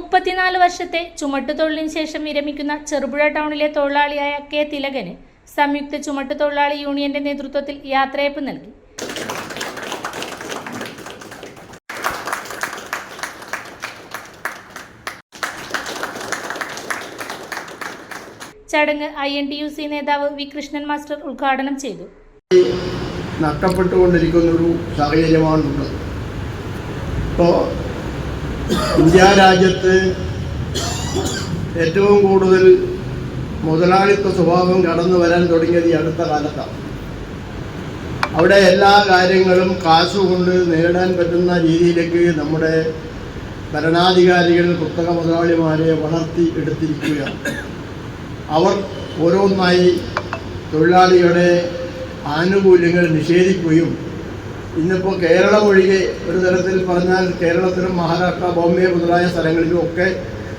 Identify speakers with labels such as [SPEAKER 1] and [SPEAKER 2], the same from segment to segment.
[SPEAKER 1] 34 വർഷത്തെ ചുമട്ടുതൊഴിലിന് ശേഷം വിരമിക്കുന്ന ചെറുപുഴ ടൗണിലെ തൊഴിലാളിയായ കെ തിലകന് സംയുക്ത ചുമട്ടുതൊഴിലാളി യൂണിയന്റെ നേതൃത്വത്തിൽ യാത്രയയപ്പ് നൽകി. ചടങ്ങ് INTUC നേതാവ് വി കൃഷ്ണൻ മാസ്റ്റർ ഉദ്ഘാടനം ചെയ്തു.
[SPEAKER 2] നഷ്ടപ്പെട്ടുകൊണ്ടിരിക്കുന്ന ഒരു സാഹചര്യമാണുള്ളത്. ഇപ്പോൾ ഇന്ത്യ രാജ്യത്ത് ഏറ്റവും കൂടുതൽ മുതലാളിത്ത സ്വഭാവം കടന്നു വരാൻ തുടങ്ങിയത് ഈ അടുത്ത കാലത്താണ്. അവിടെ എല്ലാ കാര്യങ്ങളും കാശുകൊണ്ട് നേടാൻ പറ്റുന്ന രീതിയിലേക്ക് നമ്മുടെ ഭരണാധികാരികൾ കുത്തക മുതലാളിമാരെ വളർത്തി എടുത്തിരിക്കുകയാണ്. അവർ ഓരോന്നായി തൊഴിലാളികളുടെ ആനുകൂല്യങ്ങൾ നിഷേധിക്കുകയും ഇന്നിപ്പോൾ കേരളം ഒഴികെ ഒരു തരത്തിൽ പറഞ്ഞാൽ കേരളത്തിലും മഹാരാഷ്ട്ര, ബോംബെ മുതലായ സ്ഥലങ്ങളിലും ഒക്കെ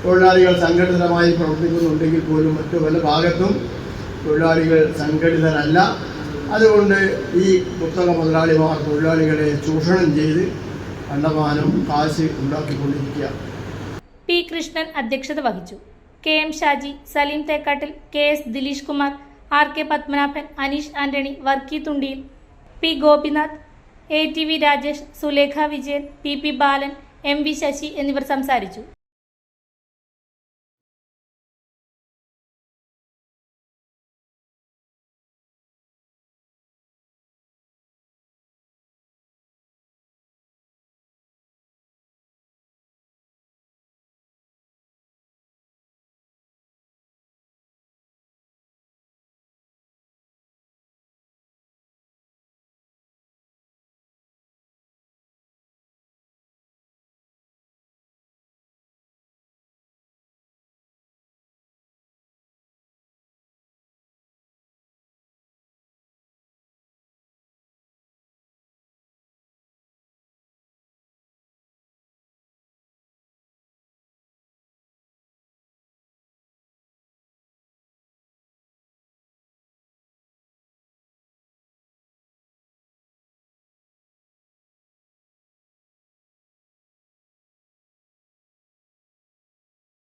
[SPEAKER 2] തൊഴിലാളികൾ സംഘടിതമായി പ്രവർത്തിക്കുന്നുണ്ടെങ്കിൽ പോലും മറ്റു പല ഭാഗത്തും തൊഴിലാളികൾ സംഘടിതരല്ല. അതുകൊണ്ട് ഈ കുത്തക മുതലാളിമാർ തൊഴിലാളികളെ ചൂഷണം ചെയ്ത് കണ്ടമാനം കാശ് ഉണ്ടാക്കിക്കൊണ്ടിരിക്കുക.
[SPEAKER 1] പി കൃഷ്ണൻ അധ്യക്ഷത വഹിച്ചു. KM Shaji, Saleem Thekkattil, KS Dileesh Kumar, RK Padmanabhan, Aneesh Antony, Varkey തുണ്ടിയിൽ, P Gopinath, ATV Rajesh, Sulekha Vijayan, PP ബാലൻ, MV ശശി എന്നിവർ സംസാരിച്ചു.